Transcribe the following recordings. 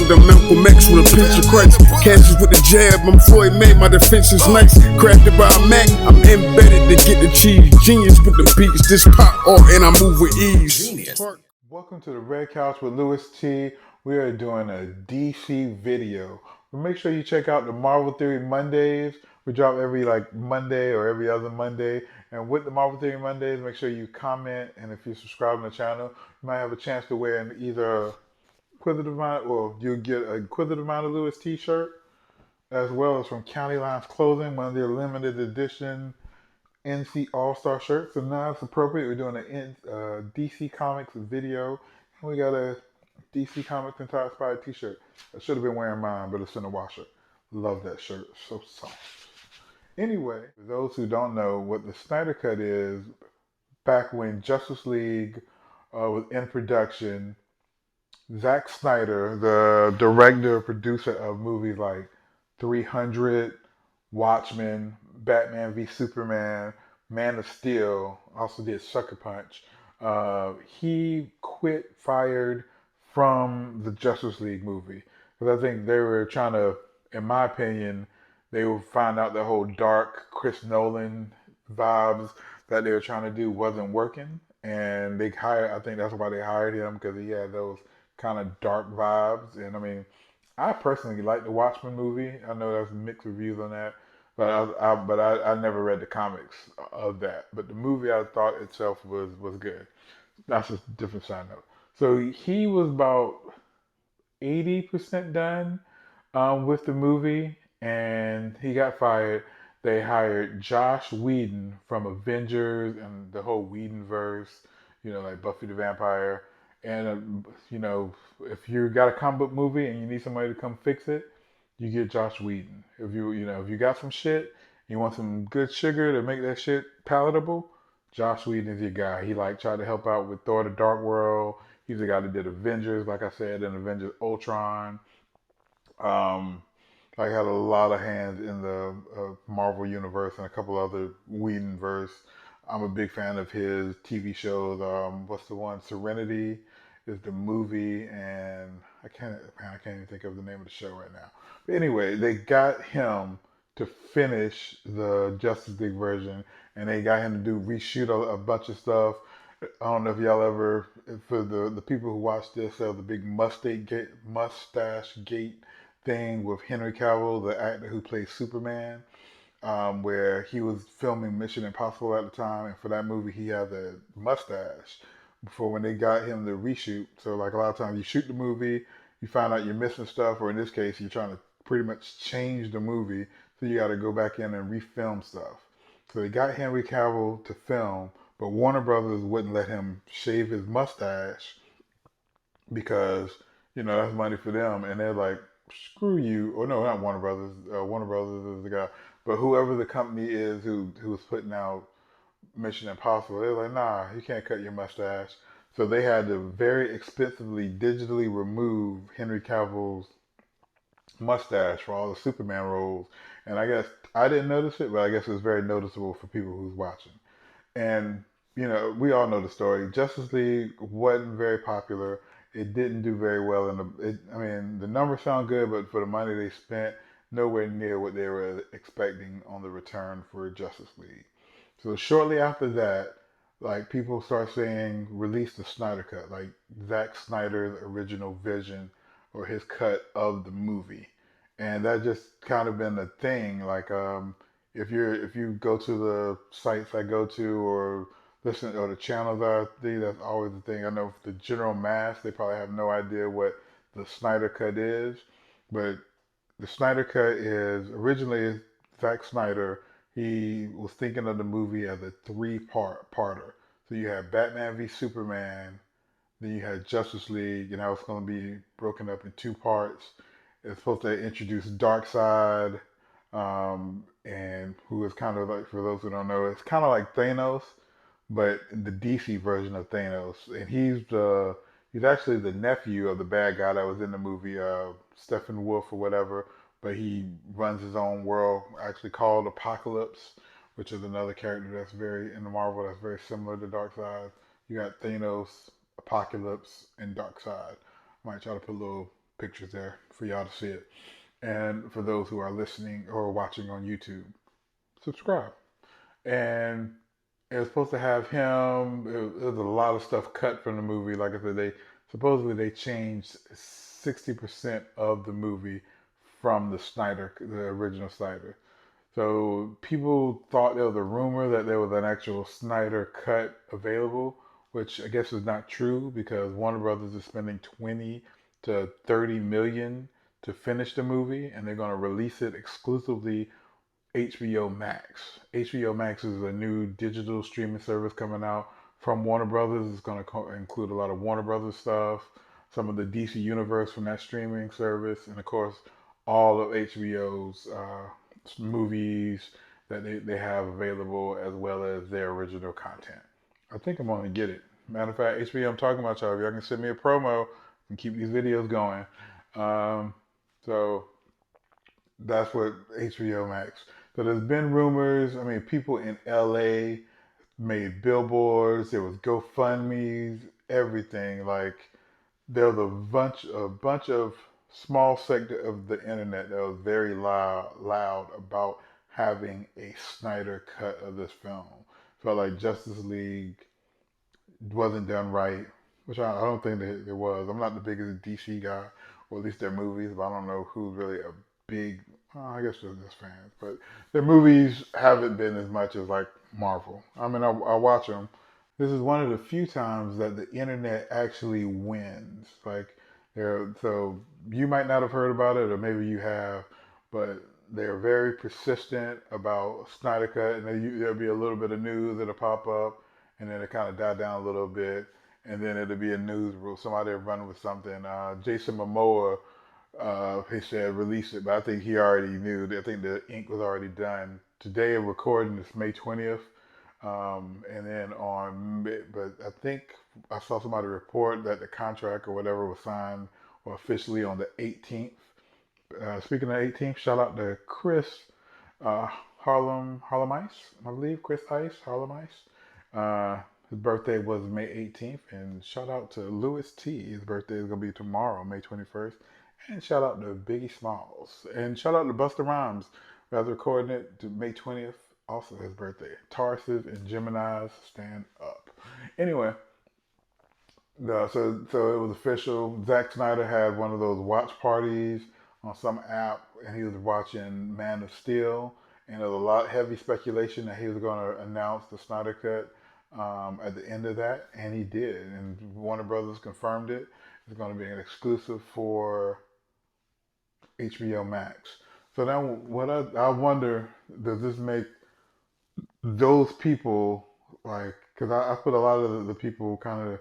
Young to Malcolm X with a pinch of Christ. Cashes with the jab, I'm Floyd May, my defense is nice. Crafted by a Mac, I'm embedded to get the cheese. Genius with the beats, this pop art and I move with ease. Genius. Welcome to the Red Couch with Louis T. We are doing a DC video. But make sure you check out the Marvel Theory Mondays. We drop every Monday or every other Monday. And with the Marvel Theory Mondays, make sure you comment. And if you subscribe to the channel, you might have a chance to wear either Inquisitive Amount, or you'll get a Inquisitive Amount of Louis t-shirt, as well as from County Lines Clothing, one of their limited edition NC All-Star shirts. So now it's appropriate. We're doing a DC Comics video. And we got a DC Comics inspired t-shirt. I should have been wearing mine, but it's in the washer. Love that shirt. So soft. Anyway, for those who don't know what the Snyder Cut is, back when Justice League was in production, Zack Snyder, the director, producer of movies like 300, Watchmen, Batman v Superman, Man of Steel, also did Sucker Punch. He fired from the Justice League movie because I think they were trying to, in my opinion, they would find out the whole dark Chris Nolan vibes that they were trying to do wasn't working, and I think that's why they hired him, because he had those kind of dark vibes. And I mean, I personally like the Watchmen movie. I know there's mixed reviews on that, but I never read the comics of that. But the movie, I thought itself was good. That's a different side note. So he was about 80% done with the movie, and he got fired. They hired Josh Whedon from Avengers and the whole Whedonverse, like Buffy the Vampire. And if you got a comic book movie and you need somebody to come fix it, you get Josh Whedon. If you got some shit, you want some good sugar to make that shit palatable, Josh Whedon is your guy. He tried to help out with Thor: The Dark World. He's the guy that did Avengers, like I said, and Avengers Ultron. Had a lot of hands in the Marvel universe and a couple other Whedonverse. I'm a big fan of his TV shows. What's the one? Serenity is the movie, and I can't even think of the name of the show right now. But anyway, they got him to finish the Justice League version, and they got him to reshoot a bunch of stuff. I don't know if y'all ever, for the people who watch this, the big mustache gate thing with Henry Cavill, the actor who plays Superman, where he was filming Mission Impossible at the time, and for that movie he had the mustache before when they got him to reshoot. So a lot of times you shoot the movie, you find out you're missing stuff, or in this case you're trying to pretty much change the movie, so you got to go back in and refilm stuff. So they got Henry Cavill to film, but Warner Brothers wouldn't let him shave his mustache because that's money for them, and they're like, screw you. Or no, not Warner Brothers. Warner Brothers is the guy, but whoever the company is who was putting out Mission Impossible, they're like, nah, you can't cut your mustache. So they had to very expensively digitally remove Henry Cavill's mustache for all the Superman roles. And I guess I didn't notice it, but I guess it was very noticeable for people who's watching. And we all know the story. Justice League wasn't very popular. It didn't do very well. The numbers sound good, but for the money they spent, nowhere near what they were expecting on the return for Justice League. So shortly after that, people start saying, release the Snyder Cut, like Zack Snyder's original vision or his cut of the movie. And that just kind of been a thing. If you go to the sites I go to, or listen, or the channels I see, that's always the thing. I know for the general mass, they probably have no idea what the Snyder Cut is, but the Snyder Cut is originally Zack Snyder. He was thinking of the movie as a parter. So you had Batman v Superman, then you had Justice League, and that was going to be broken up in two parts. It's supposed to introduce Darkseid, and who is kind of like, for those who don't know, it's kind of like Thanos, but the DC version of Thanos. And he's actually the nephew of the bad guy that was in the movie, Stephen Wolf or whatever. But he runs his own world, actually called Apocalypse, which is another character that's in the Marvel, that's very similar to Darkseid. You got Thanos, Apocalypse, and Darkseid. I might try to put a little pictures there for y'all to see it. And for those who are listening or watching on YouTube, subscribe. And it was supposed to have him. There was a lot of stuff cut from the movie. Like I said, they supposedly they changed 60% of the movie from the original Snyder. So people thought there was a rumor that there was an actual Snyder cut available, which I guess is not true because Warner Brothers is spending 20 to 30 million to finish the movie, and they're going to release it exclusively HBO Max. HBO Max is a new digital streaming service coming out from Warner Brothers. It's going to include a lot of Warner Brothers stuff, some of the DC Universe from that streaming service, and of course, all of HBO's movies that they have available, as well as their original content. I think I'm going to get it. Matter of fact, HBO, I'm talking about y'all. If y'all can send me a promo and keep these videos going. Um, so that's what HBO Max. So there's been rumors. I mean, people in LA made billboards. There was GoFundMe's, everything. Like there was a bunch of small sector of the internet that was very loud about having a Snyder cut of this film. Felt like Justice League wasn't done right, which I don't think that it was. I'm not the biggest DC guy, or at least their movies, but I don't know who's really a big. I guess they're just fans, but their movies haven't been as much as like Marvel. I mean, I watch them. This is one of the few times that the internet actually wins. Like, so you might not have heard about it, or maybe you have, but they're very persistent about Snyder Cut, and there'll be a little bit of news that'll pop up, and then it kind of die down a little bit, and then it'll be a news rule. Somebody will run with something. Jason Momoa, he said release it, but I think he already knew. I think the ink was already done. Today, recording is May 20th, and then but I think I saw somebody report that the contract or whatever was signed or officially on the 18th. Speaking of 18th, shout out to Chris uh, Harlem Ice, I believe Chris Ice Harlem Ice. His birthday was May 18th, and shout out to Louis T. His birthday is gonna be tomorrow, May 21st. And shout out to Biggie Smalls, and shout out to Busta Rhymes, who has recording it to May 20th, also his birthday. Tarsus and Gemini's stand up. Anyway, so it was official. Zack Snyder had one of those watch parties on some app, and he was watching Man of Steel, and there was a lot heavy speculation that he was going to announce the Snyder Cut at the end of that, and he did. And Warner Brothers confirmed it. It's going to be an exclusive for HBO Max. So now, what I wonder, does this make those people like? Because I put a lot of the people kind of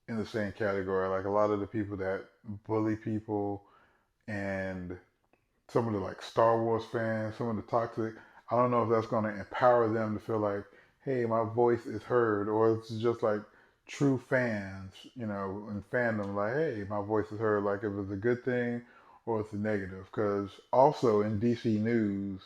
in the same category. Like a lot of the people that bully people and some of the like Star Wars fans, some of the toxic. I don't know if that's going to empower them to feel like, hey, my voice is heard, or it's just like true fans, in fandom, like, hey, my voice is heard. Like if it's a good thing or it's a negative. Because also in DC news,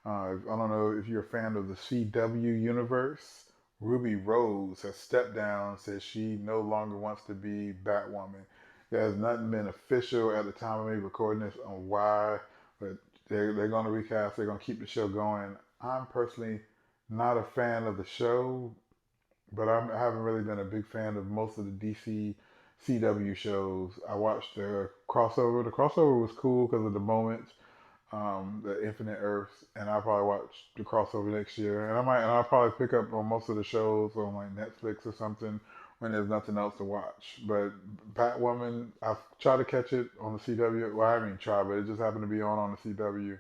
I don't know if you're a fan of the CW universe. Ruby Rose has stepped down, says she no longer wants to be Batwoman. There has nothing been official at the time of me recording this on why, but they're going to recast. They're going to keep the show going. I'm personally not a fan of the show, but I haven't really been a big fan of most of the DC CW shows. I watched the crossover. The crossover was cool because of the moments, the Infinite Earths, and I'll probably watch the crossover next year. And I'll probably pick up on most of the shows on like Netflix or something when there's nothing else to watch. But Batwoman, I've tried to catch it on the CW. Well, I haven't even tried, but it just happened to be on the CW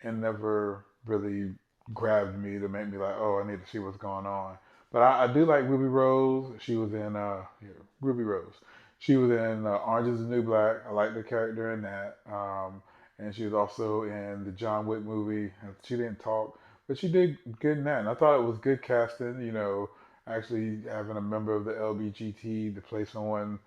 and never really grabbed me to make me like, oh, I need to see what's going on. But I do like Ruby Rose. She was in Ruby Rose. She was in Orange Is the New Black. I like the character in that. And she was also in the John Wick movie. She didn't talk, but she did good in that. And I thought it was good casting. Actually having a member of the LBGT to play someone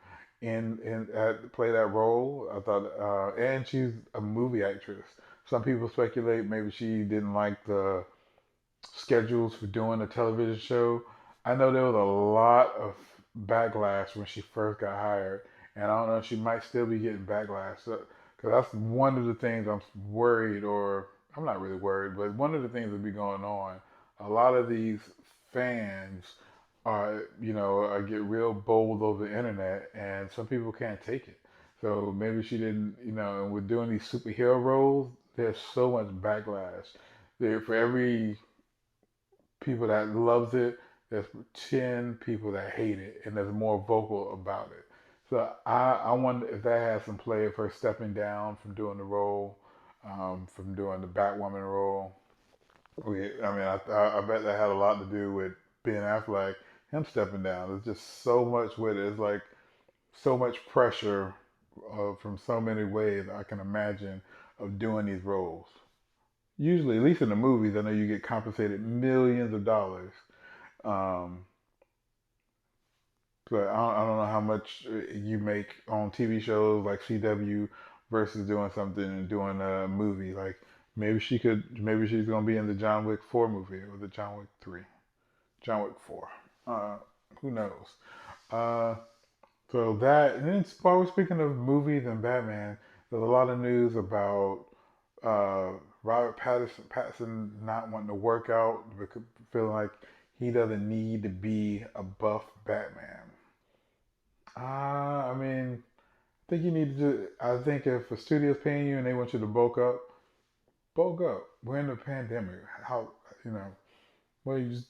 play that role. I thought, and she's a movie actress. Some people speculate maybe she didn't like the schedules for doing a television show. I know there was a lot of backlash when she first got hired, and I don't know if she might still be getting backlash. So, because that's one of the things I'm worried, or I'm not really worried, but one of the things that be going on. A lot of these fans are, get real bold over the internet, and some people can't take it. So maybe she didn't, and with doing these superhero roles, there's so much backlash. For every people that loves it, there's 10 people that hate it, and there's more vocal about it. So I wonder if that has some play of her stepping down from doing the role, from doing the Batwoman role. I bet that had a lot to do with Ben Affleck, him stepping down. There's just so much with it. It's like so much pressure from so many ways I can imagine of doing these roles. Usually, at least in the movies, I know you get compensated millions of dollars. Um, but I don't know how much you make on TV shows like CW versus doing something and doing a movie. Like maybe she's gonna be in the John Wick 4 movie or the John Wick 3, John Wick 4. Uh, who knows? Uh, so that, and then while we're speaking of movies and Batman, there's a lot of news about uh, Robert Pattinson not wanting to work out, feeling like he doesn't need to be a buff Batman. I mean, I think you need to do. I think if a studio's paying you and they want you to bulk up. We're in a pandemic. How you know? Well, you just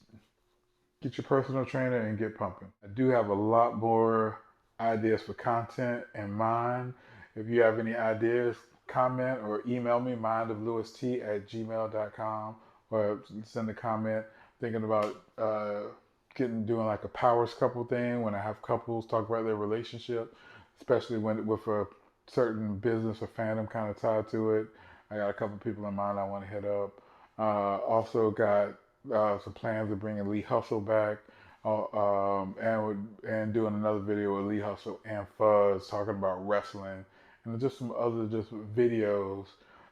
get your personal trainer and get pumping. I do have a lot more ideas for content in mind. If you have any ideas, comment or email me, mindoflewist@gmail.com, or send a comment. Thinking about doing like a powers couple thing when I have couples talk about their relationship, especially when with a certain business or fandom kind of tied to it. I got a couple people in mind I want to hit up. Also got some plans of bringing Lee Hustle back, and doing another video with Lee Hustle and Fuzz talking about wrestling, and just some other just videos,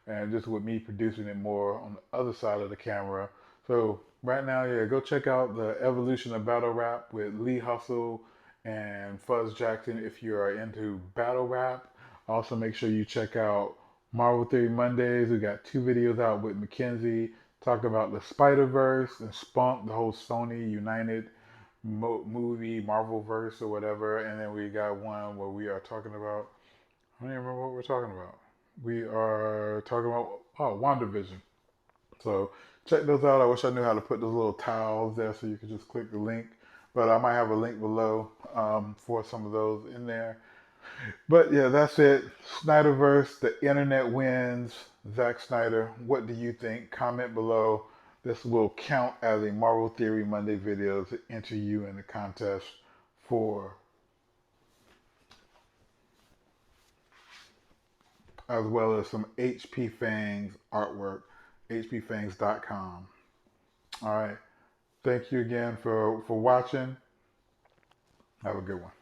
and just with me producing it more on the other side of the camera. So right now, yeah, go check out the evolution of battle rap with Lee Hustle and Fuzz Jackson if you are into battle rap. Also, make sure you check out Marvel Theory Mondays. We got 2 videos out with Mackenzie talking about the Spiderverse and Spunk, the whole Sony United movie, Marvel verse or whatever. And then we got one where we are talking about, I don't even remember what we're talking about. We are talking about, WandaVision. So check those out. I wish I knew how to put those little tiles there so you could just click the link. But I might have a link below for some of those in there. But yeah, that's it. Snyderverse, the internet wins. Zack Snyder, what do you think? Comment below. This will count as a Marvel Theory Monday video to enter you in the contest for, as well as some HP Fangs artwork, hpfangs.com. All right. Thank you again for watching. Have a good one.